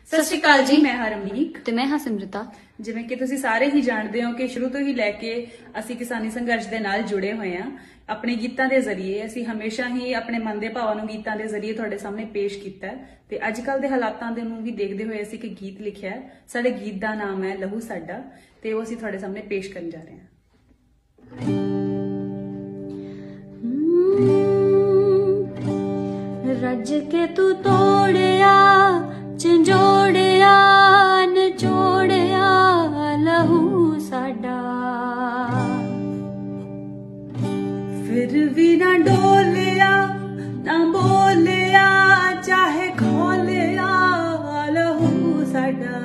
ਸਤਿ ਸ਼੍ਰੀ ਅਕਾਲ ਜੀ, ਮੈਂ ਹਾਂ ਰਮਨੀਕ ਤੇ ਮੈਂ ਹਾਂ ਸਿਮਰਤਾ। ਜਿਵੇਂ ਕਿ ਤੁਸੀਂ ਸਾਰੇ ਹੀ ਜਾਣਦੇ ਹੋ ਕਿ ਸ਼ੁਰੂ ਤੋਂ ਹੀ ਲੈ ਕੇ ਅਸੀਂ ਕਿਸਾਨੀ ਸੰਘਰਸ਼ ਦੇ ਨਾਲ ਜੁੜੇ ਹੋਏ ਹਾਂ। ਆਪਣੇ ਗੀਤਾਂ ਦੇ ਜ਼ਰੀਏ ਅਸੀਂ ਹਮੇਸ਼ਾ ਹੀ ਆਪਣੇ ਮਨ ਦੇ ਭਾਵਾਂ ਨੂੰ ਗੀਤਾਂ ਦੇ ਜ਼ਰੀਏ ਤੁਹਾਡੇ ਸਾਹਮਣੇ ਪੇਸ਼ ਕੀਤਾ ਹੈ ਤੇ ਅੱਜ ਕੱਲ ਦੇ ਹਾਲਾਤਾਂ ਦੇ ਨੂੰ ਵੀ ਦੇਖਦੇ ਹੋਏ ਅਸੀਂ ਇੱਕ ਗੀਤ ਲਿਖਿਆ ਹੈ। ਸਾਡੇ ਗੀਤ ਦਾ ਨਾਮ ਹੈ ਲਹੂ ਸਾਡਾ ਤੇ ਉਹ ਅਸੀਂ ਤੁਹਾਡੇ ਸਾਹਮਣੇ ਪੇਸ਼ ਕਰਨ ਜਾ ਰਹੇ ਹਾਂ। रज के तू तोड़िया झंझोड़िया नचोड़िया लहू साडा फिर भी ना डोलिया ना बोलिया चाहे खोलिया लहू साडा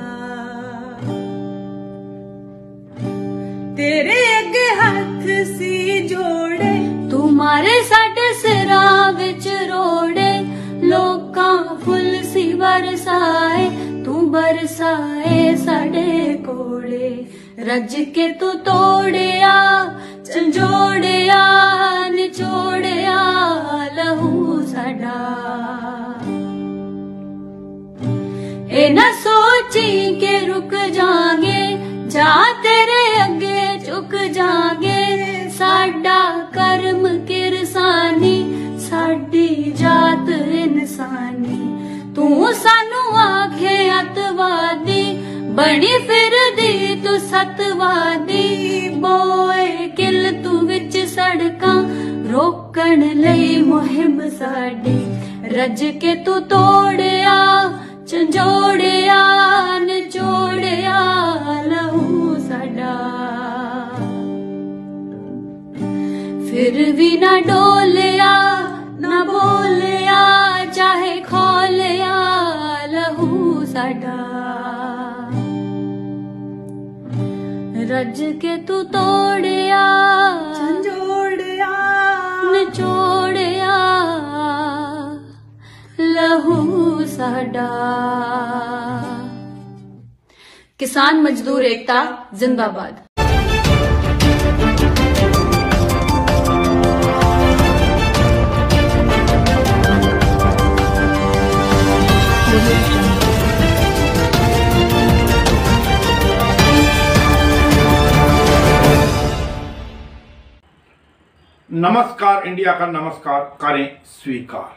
तेरे अगे हथ सी जोड़े तुम्हारे साडे सिरां विच रोड़े लोकां फुल सी बरसाए तू बरसाए साडे कोड़े रज के तू तोड़िया झंझोड़िया निचोड़िया लहू साडा ए न सोची के रुक जागे जा तेरे अगे झुक जागे साडा कर्म किरसानी साडी जात इंसानी तू सानू आखे अतवादी बनी फिरदी तू सतवादी बोए किल तू विच सड़कां रोकण लई मुहिम साडी रज के तू तोड़िया झंझोड़िया निचोड़िया लहू साडा फिर भी ना डोलिया ना बोलिया चाहे खोलिया लहू साडा रज के तू तोड़िया झंझोड़िया निचोड़िया लहू साडा। किसान मजदूर एकता जिंदाबाद। नमस्कार इंडिया का नमस्कार करें स्वीकार।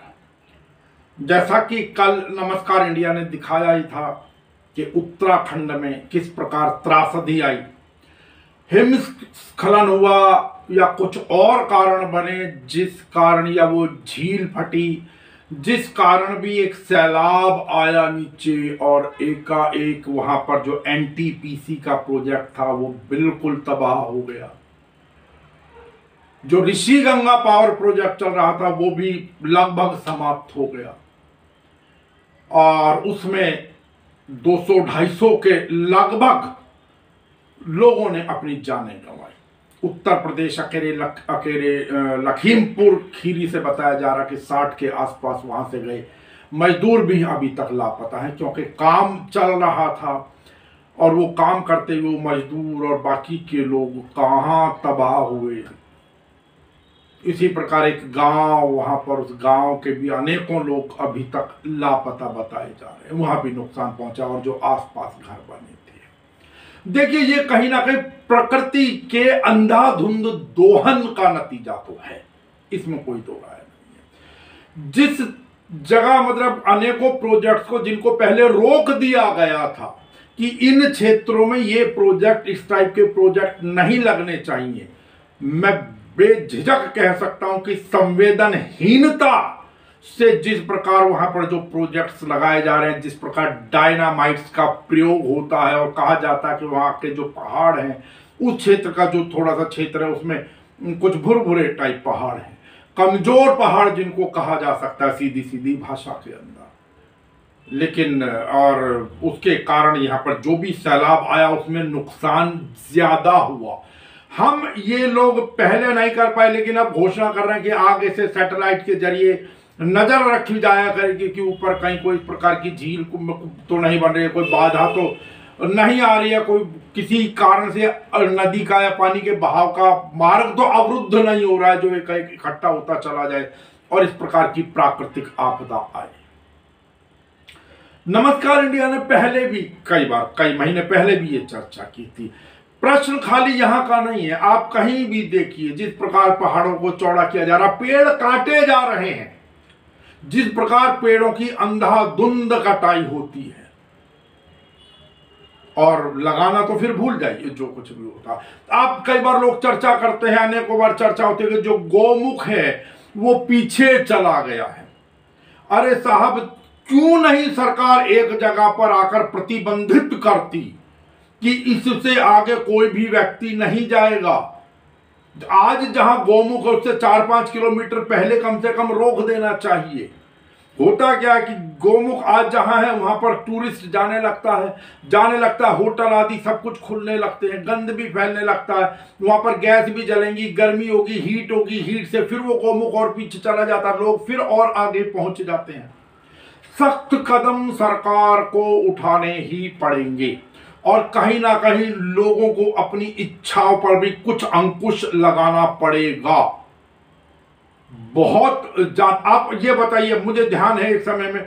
जैसा कि कल नमस्कार इंडिया ने दिखाया ही था कि उत्तराखंड में किस प्रकार त्रासदी आई, हिमस्खलन हुआ या कुछ और कारण बने जिस कारण या वो झील फटी जिस कारण भी एक सैलाब आया नीचे और एकाएक वहां पर जो एनटीपीसी का प्रोजेक्ट था वो बिल्कुल तबाह हो गया। जो ऋषि गंगा पावर प्रोजेक्ट चल रहा था वो भी लगभग समाप्त हो गया और उसमें 200-250 के लगभग लोगों ने अपनी जानें गंवाई। उत्तर प्रदेश अकेले लखीमपुर खीरी से बताया जा रहा कि 60 के आसपास वहां से गए मजदूर भी अभी तक लापता हैं क्योंकि काम चल रहा था और वो काम करते हुए मजदूर और बाकी के लोग कहाँ तबाह हुए। इसी प्रकार एक गांव, वहां पर उस गांव के भी अनेकों लोग अभी तक लापता बताए जा रहे हैं, वहां भी नुकसान पहुंचा और जो आसपास घर बने थे। देखिए ये कहीं ना कहीं प्रकृति के अंधाधुंध दोहन का नतीजा तो है, इसमें कोई दो राय नहीं है। जिस जगह मतलब अनेकों प्रोजेक्ट्स को जिनको पहले रोक दिया गया था कि इन क्षेत्रों में ये प्रोजेक्ट, इस टाइप के प्रोजेक्ट नहीं लगने चाहिए, मैं बेझिझक कह सकता हूं कि संवेदनहीनता से जिस प्रकार वहां पर जो प्रोजेक्ट्स लगाए जा रहे हैं, जिस प्रकार डायनामाइट्स का प्रयोग होता है और कहा जाता है कि वहां के जो पहाड़ हैं, उस क्षेत्र का जो थोड़ा सा क्षेत्र है उसमें कुछ भुरभुरे टाइप पहाड़ हैं, कमजोर पहाड़ जिनको कहा जा सकता है सीधी सीधी भाषा के अंदर। लेकिन और उसके कारण यहाँ पर जो भी सैलाब आया उसमें नुकसान ज्यादा हुआ। हम ये लोग पहले नहीं कर पाए लेकिन अब घोषणा कर रहे हैं कि आगे से सैटेलाइट के जरिए नजर रखी जाया करेगी कि ऊपर कहीं कोई प्रकार की झील तो नहीं बन रही है, कोई बाधा तो नहीं आ रही है, कोई किसी कारण से नदी का या पानी के बहाव का मार्ग तो अवरुद्ध नहीं हो रहा है जो एक इकट्ठा होता चला जाए और इस प्रकार की प्राकृतिक आपदा आए। नमस्कार इंडिया ने पहले भी कई बार, कई महीने पहले भी ये चर्चा की थी। प्रश्न खाली यहां का नहीं है, आप कहीं भी देखिए जिस प्रकार पहाड़ों को चौड़ा किया जा रहा, पेड़ काटे जा रहे हैं, जिस प्रकार पेड़ों की अंधाधुंध कटाई होती है, और लगाना तो फिर भूल जाइए जो कुछ भी होता। आप कई बार लोग चर्चा करते हैं, अनेकों बार चर्चा होती है कि जो गौमुख है वो पीछे चला गया है। अरे साहब, क्यों नहीं सरकार एक जगह पर आकर प्रतिबंधित करती कि इससे आगे कोई भी व्यक्ति नहीं जाएगा। आज जहां गौमुख है उससे 4-5 किलोमीटर पहले कम से कम रोक देना चाहिए। होता क्या है कि गौमुख आज जहां है वहां पर टूरिस्ट जाने लगता है, होटल आदि सब कुछ खुलने लगते हैं, गंद भी फैलने लगता है, वहां पर गैस भी जलेंगी, गर्मी होगी, हीट से फिर वो गौमुख और पीछे चला जाता है, लोग फिर और आगे पहुंच जाते हैं। सख्त कदम सरकार को उठाने ही पड़ेंगे और कहीं ना कहीं लोगों को अपनी इच्छाओं पर भी कुछ अंकुश लगाना पड़ेगा। बहुत आप ये बताइए, मुझे ध्यान है एक समय में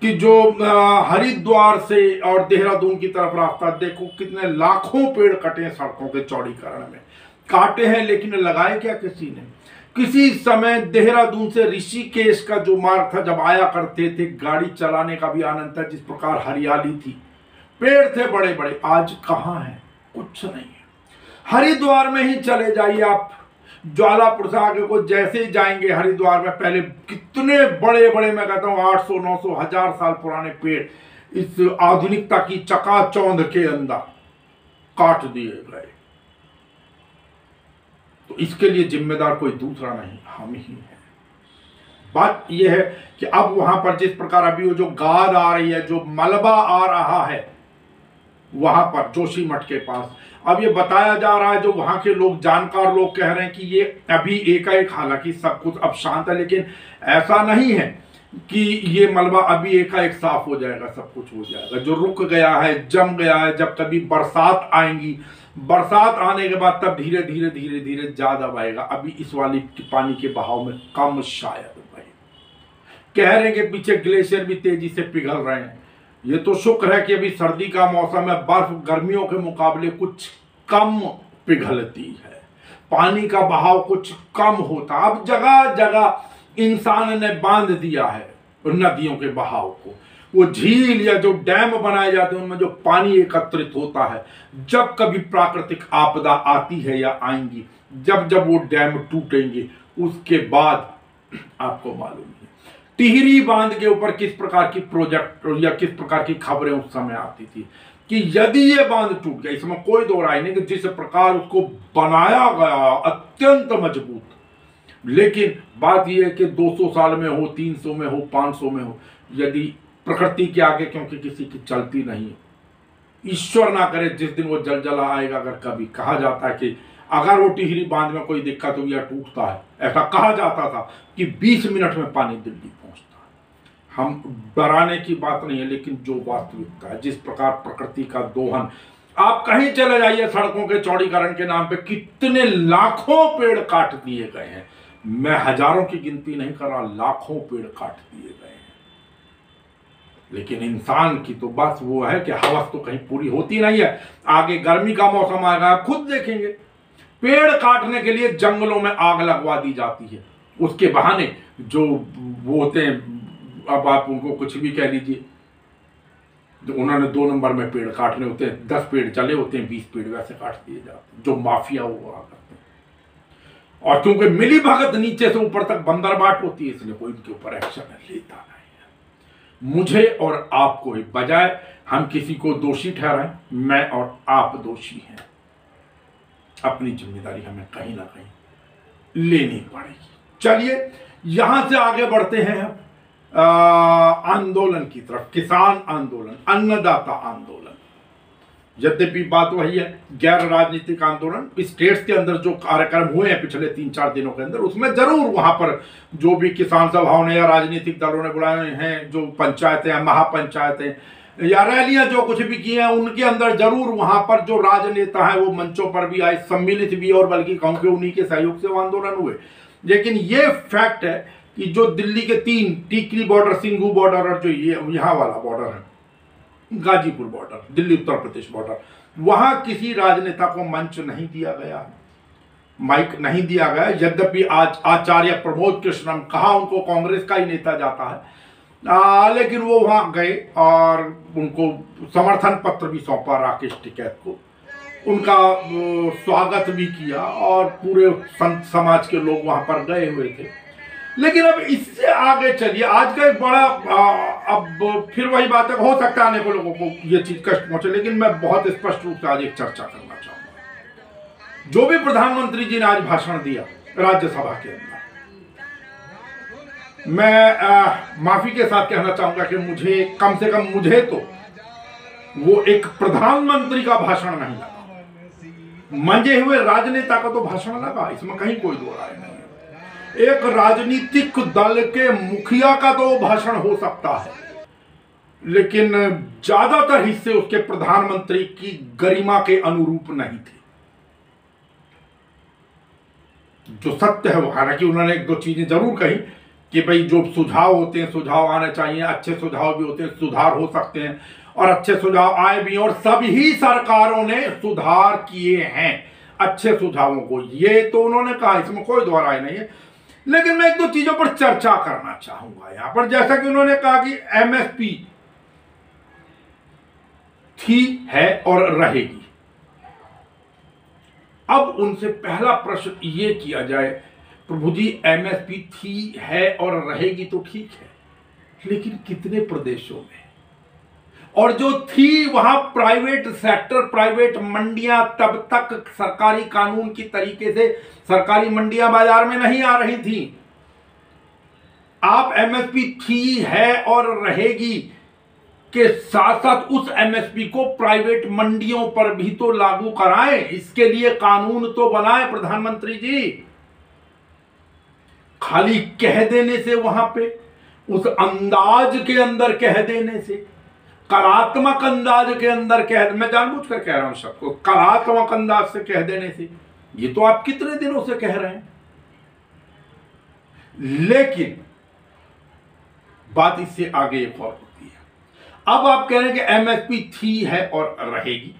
कि जो हरिद्वार से और देहरादून की तरफ रास्ता, देखो कितने लाखों पेड़ कटे हैं सड़कों के चौड़ीकरण में, काटे हैं लेकिन लगाए क्या किसी ने। किसी समय देहरादून से ऋषिकेश का जो मार्ग था, जब आया करते थे, गाड़ी चलाने का भी आनंद था, जिस प्रकार हरियाली थी, पेड़ थे बड़े बड़े, आज कहां है? कुछ नहीं है। हरिद्वार में ही चले जाइए आप, ज्वालापुर से आगे को जैसे ही जाएंगे हरिद्वार में, पहले कितने बड़े बड़े, मैं कहता हूं 800, 900, 1000 साल पुराने पेड़ इस आधुनिकता की चकाचौंध के अंदर काट दिए गए। तो इसके लिए जिम्मेदार कोई दूसरा नहीं, हम ही हैं। बात यह है कि अब वहां पर जिस प्रकार अभी वो जो गाद आ रही है, जो मलबा आ रहा है वहां पर जोशीमठ के पास, अब ये बताया जा रहा है, जो वहां के लोग, जानकार लोग कह रहे हैं कि ये अभी एकाएक, हालांकि सब कुछ अब शांत है, लेकिन ऐसा नहीं है कि ये मलबा अभी एकाएक साफ हो जाएगा, सब कुछ हो जाएगा। जो रुक गया है, जम गया है, जब कभी बरसात आएंगी, बरसात आने के बाद तब धीरे धीरे धीरे धीरे ज्यादा बहेगा। अभी इस वाली पानी के बहाव में कम शायद बहे। कह रहे हैं कि पीछे ग्लेशियर भी तेजी से पिघल रहे हैं। ये तो शुक्र है कि अभी सर्दी का मौसम है, बर्फ गर्मियों के मुकाबले कुछ कम पिघलती है, पानी का बहाव कुछ कम होता। अब जगह जगह इंसान ने बांध दिया है नदियों के बहाव को। वो झील या जो डैम बनाए जाते हैं उनमें जो पानी एकत्रित होता है, जब कभी प्राकृतिक आपदा आती है या आएंगी, जब जब वो डैम टूटेंगे, उसके बाद आपको मालूम है टिहरी बांध के ऊपर किस प्रकार की प्रोजेक्ट या किस प्रकार की खबरें उस समय आती थी कि यदि ये बांध टूट गया, इसमें कोई दो राय नहीं कि जिस प्रकार उसको बनाया गया अत्यंत मजबूत, लेकिन बात यह है कि 200 साल में हो, 300 में हो, 500 में हो, यदि प्रकृति के आगे क्योंकि किसी की चलती नहीं है, ईश्वर ना करे जिस दिन वो जलजला आएगा। अगर कभी कहा जाता है कि अगर वो टिहरी बांध में कोई दिक्कत हो या टूटता है, ऐसा कहा जाता था कि 20 मिनट में पानी दिल्ली पहुंचता है। हम डराने की बात नहीं है, लेकिन जो वास्तविकता है, जिस प्रकार प्रकृति का दोहन, आप कहीं चले जाइए, सड़कों के चौड़ीकरण के नाम पे कितने लाखों पेड़ काट दिए गए हैं। मैं हजारों की गिनती नहीं कर रहा, लाखों पेड़ काट दिए गए हैं। लेकिन इंसान की तो बस वो है कि हवस तो कहीं पूरी होती नहीं है। आगे गर्मी का मौसम आएगा, आप खुद देखेंगे, पेड़ काटने के लिए जंगलों में आग लगवा दी जाती है। उसके बहाने जो वो होते हैं, अब आप उनको कुछ भी कह लीजिए, जो उन्होंने 2 नंबर में पेड़ काटने होते हैं, 10 पेड़ चले होते हैं, 20 पेड़ वैसे काट दिए जाते हैं, जो माफिया हुआ करते हैं। और क्योंकि मिली भगत नीचे से ऊपर तक बंदरबाट होती है, इसलिए कोई इनके ऊपर एक्शन लेता नहीं है। मुझे और आपको ही, बजाय हम किसी को दोषी ठहराएं, मैं और आप दोषी हैं। अपनी जिम्मेदारी हमें कहीं ना कहीं लेनी पड़ेगी। चलिए यहां से आगे बढ़ते हैं आंदोलन की तरफ, किसान आंदोलन, अन्नदाता आंदोलन। यद्यपि बात वही है, गैर राजनीतिक आंदोलन। स्टेट्स के अंदर जो कार्यक्रम हुए हैं पिछले 3-4 दिनों के अंदर, उसमें जरूर वहां पर जो भी किसान सभाओं ने या राजनीतिक दलों ने बुलाए हैं, जो पंचायतें, महापंचायतें या रैलियां जो कुछ भी की हैं, उनके अंदर जरूर वहां पर जो राजनेता है वो मंचों पर भी आए, सम्मिलित भी, और बल्कि कहूं कि उन्हीं के सहयोग से वो आंदोलन हुए। लेकिन ये फैक्ट है कि जो दिल्ली के 3 टीकरी बॉर्डर, सिंघू बॉर्डर और जो ये यहाँ वाला बॉर्डर है, गाजीपुर बॉर्डर, दिल्ली उत्तर प्रदेश बॉर्डर, वहां किसी राजनेता को मंच नहीं दिया गया, माइक नहीं दिया गया। यद्यपि आज आचार्य प्रमोद कृष्णम, कहा उनको कांग्रेस का ही नेता जाता है, लेकिन वो वहां गए और उनको समर्थन पत्र भी सौंपा राकेश टिकैत को, उनका स्वागत भी किया और पूरे संत समाज के लोग वहां पर गए हुए थे। लेकिन अब इससे आगे चलिए, आज का एक बड़ा अब फिर वही बात है, हो सकता है आने को लोगों को ये चीज कष्ट पहुंचे, लेकिन मैं बहुत स्पष्ट रूप से आज एक चर्चा करना चाहूंगा। जो भी प्रधानमंत्री जी ने आज भाषण दिया राज्यसभा के अंदर, मैं माफी के साथ कहना चाहूंगा कि मुझे, कम से कम मुझे तो वो एक प्रधानमंत्री का भाषण नहीं लगा, मंजे हुए राजनेता का तो भाषण लगा, इसमें कहीं कोई दो राय नहीं है। एक राजनीतिक दल के मुखिया का तो भाषण हो सकता है, लेकिन ज्यादातर हिस्से उसके प्रधानमंत्री की गरिमा के अनुरूप नहीं थे। जो सत्य है वो, हालांकि उन्होंने एक दो चीजें जरूर कही कि भाई जो सुझाव होते हैं, सुझाव आने चाहिए, अच्छे सुझाव भी होते हैं, सुधार हो सकते हैं और अच्छे सुझाव आए भी, और सभी सरकारों ने सुधार किए हैं अच्छे सुझावों को, ये तो उन्होंने कहा, इसमें कोई दो राय नहीं है। लेकिन मैं एक दो चीजों पर चर्चा करना चाहूंगा यहां पर। जैसा कि उन्होंने कहा कि एमएसपी थी, है और रहेगी। अब उनसे पहला प्रश्न ये किया जाए, प्रभु जी एमएसपी थी, है और रहेगी तो ठीक है, लेकिन कितने प्रदेशों में? और जो थी वहां प्राइवेट सेक्टर, प्राइवेट मंडियां तब तक सरकारी कानून की तरीके से सरकारी मंडियां बाजार में नहीं आ रही थी। आप एमएसपी थी, है और रहेगी के साथ साथ उस एमएसपी को प्राइवेट मंडियों पर भी तो लागू कराएं, इसके लिए कानून तो बनाए प्रधानमंत्री जी। खाली कह देने से, वहां पे उस अंदाज के अंदर कह देने से, कलात्मक अंदाज के अंदर मैं जानबूझकर कह रहा हूं शब्द को, कलात्मक अंदाज से कह देने से, ये तो आप कितने दिनों से कह रहे हैं। लेकिन बात इससे आगे एक और होती है। अब आप कह रहे हैं कि एमएसपी थी, है और रहेगी।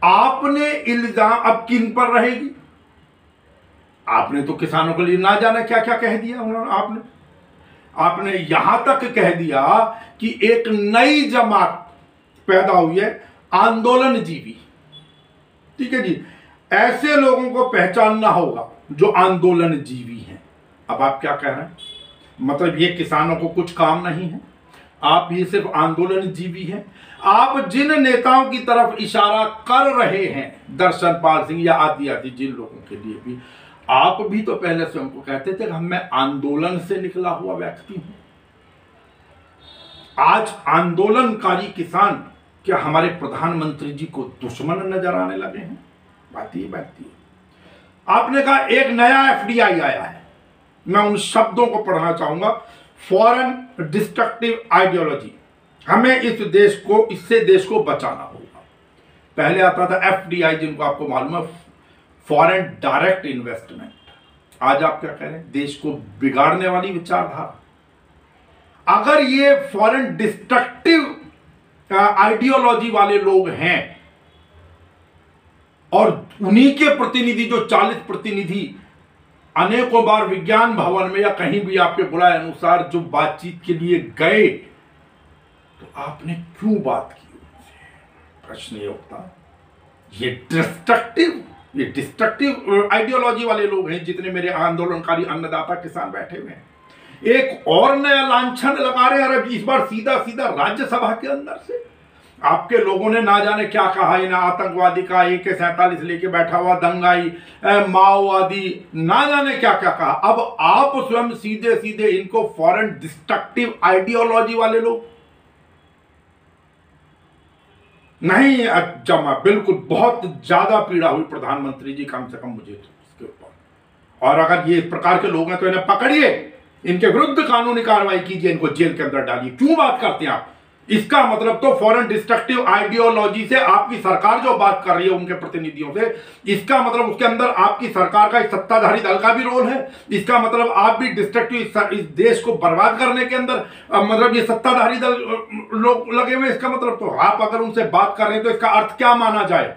आपने इल्जाम अब किन पर रहेगी? आपने तो किसानों के लिए ना जाने क्या क्या कह दिया उन्होंने। आपने यहां तक कह दिया कि एक नई जमात पैदा हुई है, आंदोलन जीवी। ठीक है जी, ऐसे लोगों को पहचानना होगा जो आंदोलन जीवी हैं। अब आप क्या कह रहे हैं? मतलब ये किसानों को कुछ काम नहीं है, आप ये सिर्फ आंदोलन जीवी हैं। आप जिन नेताओं की तरफ इशारा कर रहे हैं, दर्शन पाल सिंह या आदि जिन लोगों के लिए भी, आप भी तो पहले से उनको कहते थे कि मैं आंदोलन से निकला हुआ व्यक्ति हूं। आज आंदोलनकारी किसान क्या हमारे प्रधानमंत्री जी को दुश्मन नजर आने लगे हैं? बात ये बैठती है। आपने कहा एक नया एफडीआई आया है, मैं उन शब्दों को पढ़ना चाहूंगा, फॉरेन डिस्ट्रक्टिव आइडियोलॉजी। हमें इस देश को, इससे देश को बचाना होगा। पहले आता था एफडीआई, जिनको आपको मालूम है, फॉरेन डायरेक्ट इन्वेस्टमेंट। आज आप क्या कह रहे हैं? देश को बिगाड़ने वाली विचारधारा। अगर ये फॉरेन डिस्ट्रक्टिव आइडियोलॉजी वाले लोग हैं और उन्हीं के प्रतिनिधि, जो 40 प्रतिनिधि अनेकों बार विज्ञान भवन में या कहीं भी आपके बुलाए अनुसार जो बातचीत के लिए गए, तो आपने क्यों बात की उनसे? प्रश्न ये उठता, ये डिस्ट्रक्टिव आइडियोलॉजी वाले लोग हैं जितने मेरे आंदोलनकारी अन्नदाता किसान बैठे हुए हैं। एक और नया लांछन लगा रहे हैं, अरे इस बार सीधा सीधा राज्यसभा के अंदर से। आपके लोगों ने ना जाने क्या कहा, इन्हें आतंकवादी का AK-47 लेके बैठा हुआ दंगाई, माओवादी, ना जाने क्या क्या कहा। अब आप स्वयं सीधे सीधे इनको फॉरेन डिस्ट्रक्टिव आइडियोलॉजी वाले लोग नहीं जमा। बिल्कुल, बहुत ज्यादा पीड़ा हुई प्रधानमंत्री जी, कम से कम मुझे इसके ऊपर। और अगर ये इस प्रकार के लोग हैं तो इन्हें पकड़िए, इनके विरुद्ध कानूनी कार्रवाई कीजिए, इनको जेल के अंदर डालिए। क्यों बात करते हैं आप? इसका मतलब तो फॉरेन डिस्ट्रक्टिव आइडियोलॉजी से आपकी सरकार जो बात कर रही है उनके प्रतिनिधियों से, इसका मतलब उसके अंदर आपकी सरकार का, सत्ताधारी दल का भी रोल है। इसका मतलब आप भी डिस्ट्रक्टिव, इस देश को बर्बाद करने के अंदर मतलब ये सत्ताधारी दल लोग लगे हुए। इसका मतलब तो आप अगर उनसे बात कर रहे हैं तो इसका अर्थ क्या माना जाए?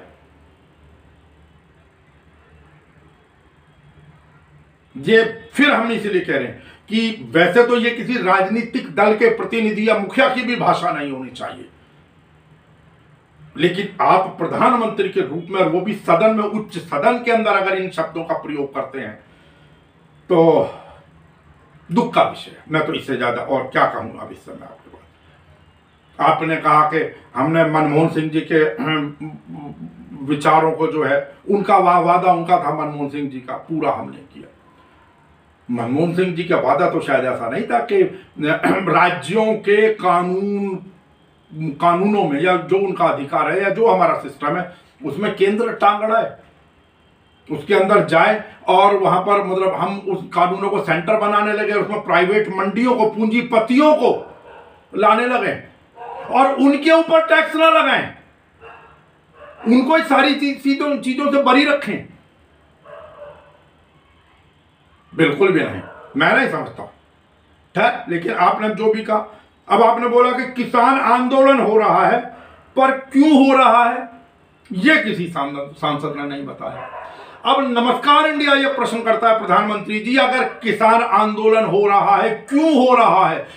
ये फिर हम इसीलिए कह रहे हैं कि वैसे तो ये किसी राजनीतिक दल के प्रतिनिधि या मुखिया की भी भाषा नहीं होनी चाहिए, लेकिन आप प्रधानमंत्री के रूप में, और वो भी सदन में, उच्च सदन के अंदर अगर इन शब्दों का प्रयोग करते हैं तो दुख का विषय है। मैं तो इससे ज्यादा और क्या कहूंगा अब इस समय आपके पास। आपने कहा कि हमने मनमोहन सिंह जी के विचारों को जो है, उनका वादा उनका था, मनमोहन सिंह जी का पूरा हमने किया। मनमोहन सिंह जी का वादा तो शायद ऐसा नहीं था कि राज्यों के कानूनों में या जो उनका अधिकार है या जो हमारा सिस्टम है उसमें केंद्र टांग अड़ाए, उसके अंदर जाए और वहां पर मतलब हम उस कानूनों को सेंटर बनाने लगे, उसमें प्राइवेट मंडियों को, पूंजीपतियों को लाने लगे और उनके ऊपर टैक्स ना लगाएं, उनको सारी चीजों से बरी रखें। बिल्कुल भी नहीं, मैं नहीं समझता। ठीक, लेकिन आपने जो भी कहा, अब आपने बोला कि किसान आंदोलन हो रहा है, पर क्यों हो रहा है यह किसी सांसद ने नहीं बताया। अब नमस्कार इंडिया यह प्रश्न करता है, प्रधानमंत्री जी अगर किसान आंदोलन हो रहा है, क्यों हो रहा है,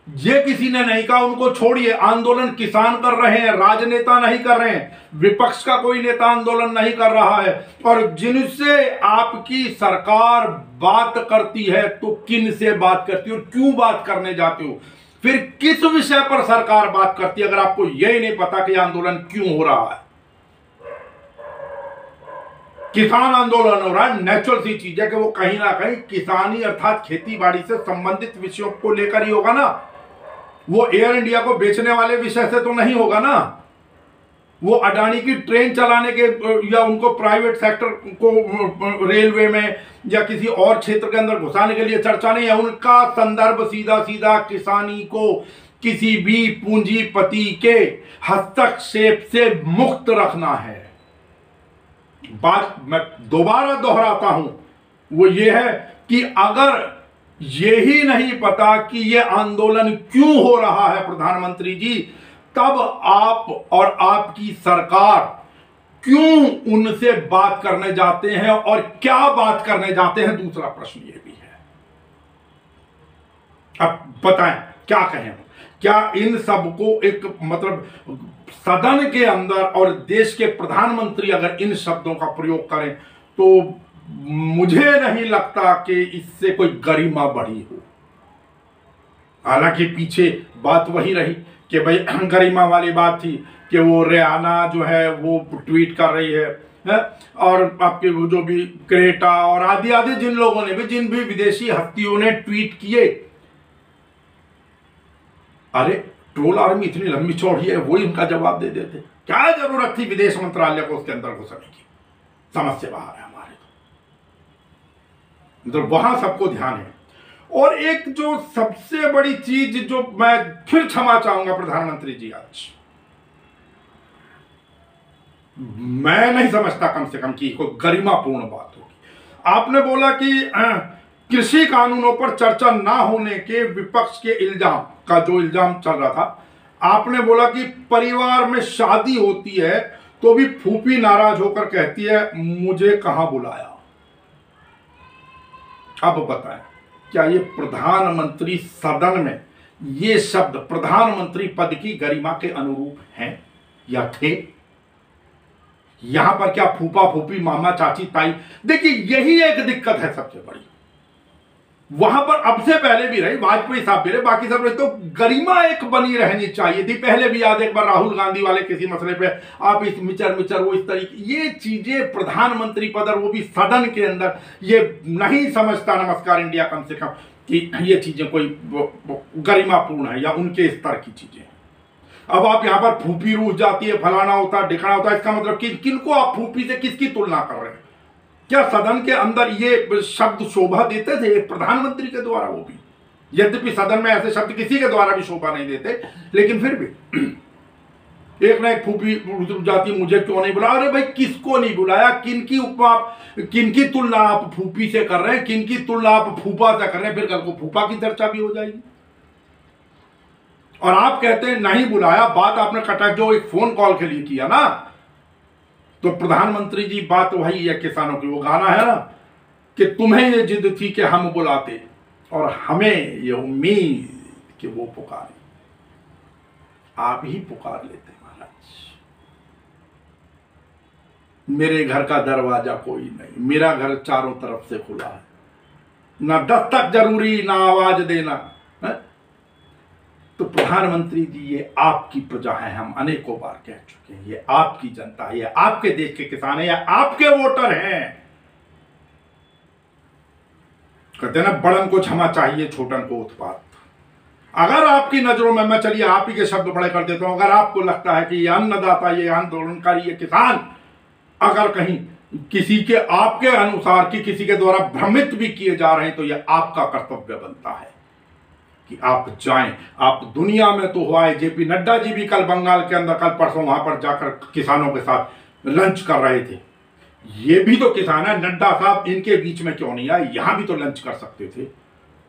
ये किसी ने नहीं कहा। उनको छोड़िए, आंदोलन किसान कर रहे हैं, राजनेता नहीं कर रहे हैं, विपक्ष का कोई नेता आंदोलन नहीं कर रहा है। और जिनसे आपकी सरकार बात करती है तो किन से बात करती हो, क्यों बात करने जाते हो, फिर किस विषय पर सरकार बात करती है, अगर आपको यही नहीं पता कि आंदोलन क्यों हो रहा है। किसान आंदोलन हो रहा है, नेचुरल सी चीज है कि वो कहीं ना कहीं किसानी अर्थात खेती बाड़ी से संबंधित विषयों को लेकर ही होगा ना। वो एयर इंडिया को बेचने वाले विषय से तो नहीं होगा ना। वो अडानी की ट्रेन चलाने के या उनको प्राइवेट सेक्टर को रेलवे में या किसी और क्षेत्र के अंदर घुसाने के लिए चर्चा नहीं है। उनका संदर्भ सीधा सीधा किसानी को किसी भी पूंजीपति के हस्तक्षेप से मुक्त रखना है। बात मैं दोबारा दोहराता हूं, वो ये है कि अगर यही नहीं पता कि यह आंदोलन क्यों हो रहा है प्रधानमंत्री जी, तब आप और आपकी सरकार क्यों उनसे बात करने जाते हैं और क्या बात करने जाते हैं, दूसरा प्रश्न यह भी है। अब बताएं क्या कहें, क्या इन सबको एक मतलब सदन के अंदर और देश के प्रधानमंत्री अगर इन शब्दों का प्रयोग करें तो मुझे नहीं लगता कि इससे कोई गरिमा बढ़ी हो। हालांकि पीछे बात वही रही कि भाई गरिमा वाली बात थी कि वो रियाना जो है वो ट्वीट कर रही है और आपके वो जो भी क्रेटा और आदि आदि जिन लोगों ने भी, जिन भी विदेशी हस्तियों ने ट्वीट किए, अरे ट्रोल आर्मी इतनी लंबी चौड़ी है, वही उनका जवाब दे देते। क्या जरूरत थी विदेश मंत्रालय को उसके अंदर घुसने की, समझ से बाहर है हमारे तो वहां सबको ध्यान है। और एक जो सबसे बड़ी चीज जो मैं फिर क्षमा चाहूंगा प्रधानमंत्री जी, आज मैं नहीं समझता कम से कम कि कोई गरिमापूर्ण बात होगी। आपने बोला कि कृषि कानूनों पर चर्चा ना होने के विपक्ष के इल्जाम का जो इल्जाम चल रहा था, आपने बोला कि परिवार में शादी होती है तो भी फूफी नाराज होकर कहती है मुझे कहां बुलाया। अब बताएं, क्या ये प्रधानमंत्री सदन में ये शब्द प्रधानमंत्री पद की गरिमा के अनुरूप हैं या थे? यहां पर क्या फूफा फूफी मामा चाची ताई, देखिए यही एक दिक्कत है सबसे बड़ी। वहां पर अब से पहले भी रही, वाजपेयी साहब भी रहे, बाकी सब रहे, तो गरिमा एक बनी रहनी चाहिए थी। पहले भी याद एक बार राहुल गांधी वाले किसी मसले पे आप इस मिचर वो इस तरीके, ये चीजें प्रधानमंत्री पद और वो भी सदन के अंदर, ये नहीं समझता नमस्कार इंडिया कम से कम कि ये चीजें कोई गरिमापूर्ण है या उनके स्तर की चीजें। अब आप यहां पर फूफी रूठ जाती है, फलाना होता है, ढिकाना होता है, इसका मतलब कि किनको आप फूफी से किसकी तुलना कर रहे हैं? क्या सदन के अंदर ये शब्द शोभा देते थे प्रधानमंत्री के द्वारा? वो भी यद्यपि सदन में ऐसे शब्द किसी के द्वारा भी शोभा नहीं देते, लेकिन फिर भी एक ना एक फूफी जाति मुझे क्यों नहीं बुलाया। अरे भाई किसको नहीं बुलाया, किनकी तुलना आप फूफी से कर रहे हैं, किनकी तुलना आप फूफा से कर रहे हैं, फिर कल को फूफा की चर्चा भी हो जाएगी। और आप कहते हैं नहीं बुलाया, बात आपने कटा जो एक फोन कॉल के लिए किया ना, तो प्रधानमंत्री जी बात वही है किसानों की, वो गाना है ना कि तुम्हें ये जिद थी कि हम बुलाते और हमें ये उम्मीद कि वो पुकारे, आप ही पुकार लेते महाराज। मेरे घर का दरवाजा कोई नहीं, मेरा घर चारों तरफ से खुला है, ना दस्तक जरूरी ना आवाज देना है? तो प्रधानमंत्री जी ये आपकी प्रजा है, हम अनेकों बार कह चुके हैं, ये आपकी जनता है, ये आपके देश के किसान है, ये आपके वोटर हैं। कहते हैं ना बड़न को क्षमा चाहिए छोटन को उत्पात। अगर आपकी नजरों में, मैं चलिए आप ही के शब्द बड़े कर देता हूं, अगर आपको लगता है कि ये अन्नदाता, ये आंदोलनकारी, ये किसान अगर कहीं किसी के आपके अनुसार कि किसी के द्वारा भ्रमित भी किए जा रहे हैं, तो यह आपका कर्तव्य बनता है कि आप जाएं। आप दुनिया में तो हुआ है, जेपी नड्डा जी भी कल बंगाल के अंदर, कल परसों वहां पर जाकर किसानों के साथ लंच कर रहे थे। ये भी तो किसान है, नड्डा साहब इनके बीच में क्यों नहीं आए? यहां भी तो लंच कर सकते थे,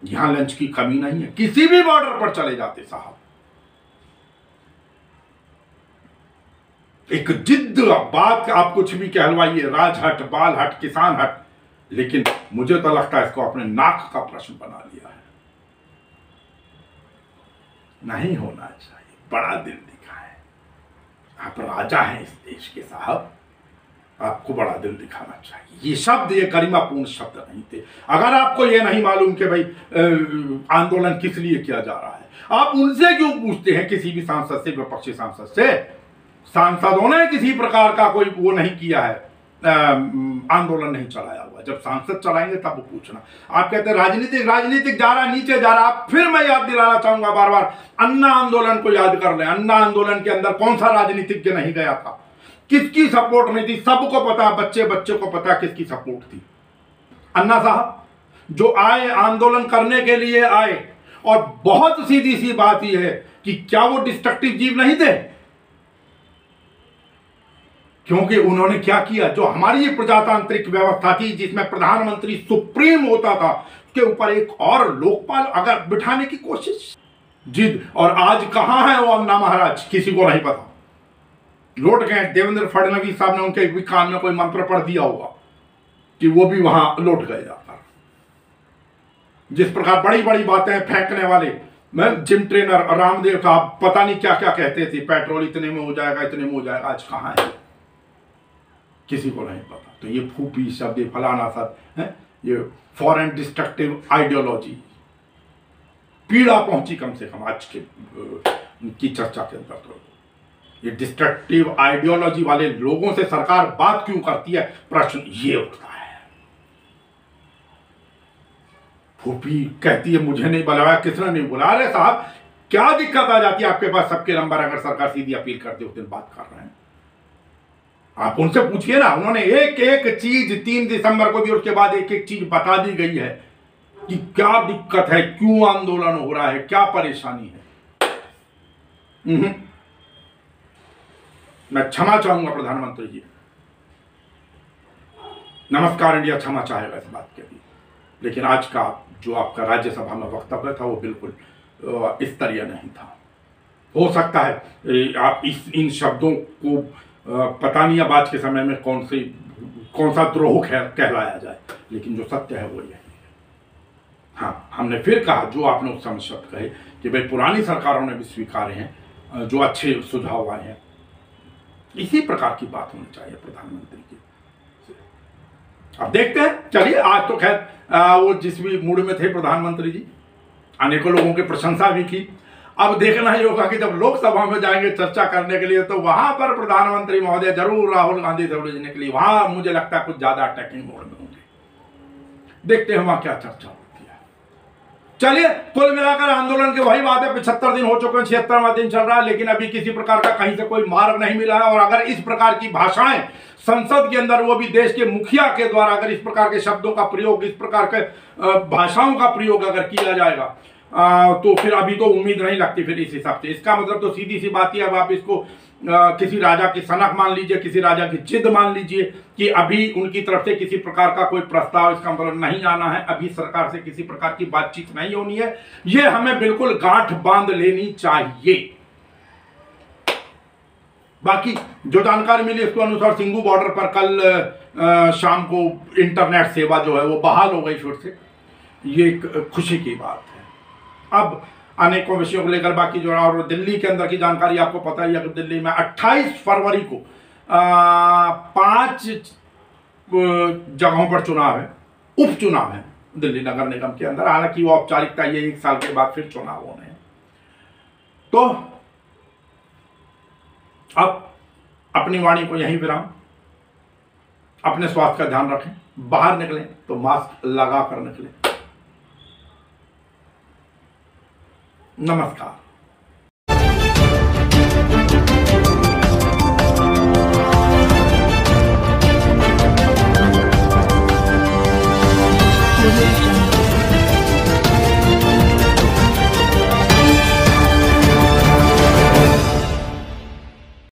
यहां लंच की कमी नहीं है, किसी भी बॉर्डर पर चले जाते साहब। एक जिद्द बात, आप कुछ भी कहलवाइए, राजहट, बालहट, किसान हट, लेकिन मुझे तो लगता है इसको अपने नाक का प्रश्न बना लिया है। नहीं होना चाहिए, बड़ा दिल दिखाएं। आप राजा हैं इस देश के साहब, आपको बड़ा दिल दिखाना चाहिए। ये शब्द, ये गरिमापूर्ण शब्द नहीं थे। अगर आपको ये नहीं मालूम कि भाई आंदोलन किस लिए किया जा रहा है, आप उनसे क्यों पूछते हैं? किसी भी सांसद से, विपक्षी सांसद से, सांसदों ने किसी प्रकार का कोई वो नहीं किया है, आंदोलन नहीं चलाया हुआ। जब सांसद चलाएंगे तब पूछना। आप कहते हैं राजनीतिक जा रहा, नीचे जा रहा। आप फिर मैं याद दिलाना चाहूंगा बार बार, अन्ना आंदोलन को याद कर लें। अन्ना आंदोलन के अंदर कौन सा राजनीतिज्ञ नहीं गया था? किसकी सपोर्ट नहीं थी? सबको पता, बच्चे को पता किसकी सपोर्ट थी। अन्ना साहब जो आए, आंदोलन करने के लिए आए, और बहुत सीधी सी बात यह है कि क्या वो डिस्ट्रक्टिव जीव नहीं थे? क्योंकि उन्होंने क्या किया, जो हमारी ये प्रजातांत्रिक व्यवस्था थी जिसमें प्रधानमंत्री सुप्रीम होता था, उसके ऊपर एक और लोकपाल अगर बिठाने की कोशिश, जिद। और आज कहां है वो अन्ना महाराज, किसी को नहीं पता। लौट गए। देवेंद्र फडणवीस साहब ने उनके भी कान में कोई मंत्र पढ़ दिया होगा कि वो भी वहां लौट गए जाकर। जिस प्रकार बड़ी बड़ी बातें फेंकने वाले, मैं जिम ट्रेनर रामदेव का पता नहीं क्या क्या कहते थे, पेट्रोल इतने में हो जाएगा, इतने में हो जाएगा, आज कहां है किसी को नहीं पता। तो ये फूफी शब्द, ये फलाना सब है, ये फॉरेन डिस्ट्रक्टिव आइडियोलॉजी, पीड़ा पहुंची कम से कम आज के की चर्चा के अंदर। तो ये डिस्ट्रक्टिव आइडियोलॉजी वाले लोगों से सरकार बात क्यों करती है, प्रश्न ये उठता है। फूफी कहती है मुझे नहीं बुलाया, किसने नहीं बुला रहे साहब, क्या दिक्कत आ जाती है आपके पास सबके नंबर, अगर सरकार सीधी अपील करती है उस दिन बात कर रहे हैं। आप उनसे पूछिए ना, उन्होंने एक एक चीज 3 दिसंबर को भी, उसके बाद एक एक चीज बता दी गई है कि क्या दिक्कत है, क्यों आंदोलन हो रहा है, क्या परेशानी है। मैं क्षमा चाहूंगा प्रधानमंत्री जी, नमस्कार इंडिया क्षमा चाहेगा इस बात के लिए, लेकिन आज का जो आपका राज्यसभा में वक्तव्य था वो बिल्कुल स्तरीय नहीं था। हो सकता है आप इन शब्दों को पता नहीं अब आज के समय में कौन सा द्रोह कहलाया जाए, लेकिन जो सत्य है वो यही है। हाँ, हमने फिर कहा जो आपने उस समय शब्द कहे कि भाई पुरानी सरकारों ने भी स्वीकारे हैं, जो अच्छे सुझाव आए हैं, इसी प्रकार की बात होनी चाहिए प्रधानमंत्री की। अब देखते हैं, चलिए आज तो खैर वो जिस भी मूड में थे प्रधानमंत्री जी, अनेकों लोगों की प्रशंसा भी की। अब देखना ही होगा कि जब लोकसभा में जाएंगे चर्चा करने के लिए, तो वहां पर प्रधानमंत्री महोदय जरूर राहुल गांधी से उलझने के लिए, वहां मुझे लगता है कुछ ज्यादा अटैकिंग मोड में होंगे। देखते हैं वहां क्या चर्चा होती है। चलिए, कुल मिलाकर आंदोलन की वही बात है, 75 दिन हो चुके हैं, 76वां दिन चल रहा है, लेकिन अभी किसी प्रकार का कहीं से कोई मार्ग नहीं मिला है। और अगर इस प्रकार की भाषाएं संसद के अंदर, वो भी देश के मुखिया के द्वारा, अगर इस प्रकार के शब्दों का प्रयोग, इस प्रकार के भाषाओं का प्रयोग अगर किया जाएगा, तो फिर अभी तो उम्मीद नहीं लगती फिर इस हिसाब से। इसका मतलब तो सीधी सी बात है, अब आप इसको किसी राजा की सनक मान लीजिए, किसी राजा की जिद मान लीजिए कि अभी उनकी तरफ से किसी प्रकार का कोई प्रस्ताव इसका मतलब नहीं आना है, अभी सरकार से किसी प्रकार की बातचीत नहीं होनी है। ये हमें बिल्कुल गांठ बांध लेनी चाहिए। बाकी जो जानकारी मिली उसके अनुसार सिंघू बॉर्डर पर कल शाम को इंटरनेट सेवा जो है वो बहाल हो गई फिर से। ये एक खुशी की बात है। अब अनेकों विषयों को लेकर बाकी जो है, और दिल्ली के अंदर की जानकारी आपको पता ही है कि दिल्ली में 28 फरवरी को 5 जगहों पर चुनाव है, उपचुनाव है दिल्ली नगर निगम के अंदर। हालांकि वो औपचारिकता ये 1 साल के बाद फिर चुनाव होने हैं। तो अब अपनी वाणी को यहीं विराम। अपने स्वास्थ्य का ध्यान रखें, बाहर निकलें तो मास्क लगा कर निकलें। नमस्कार।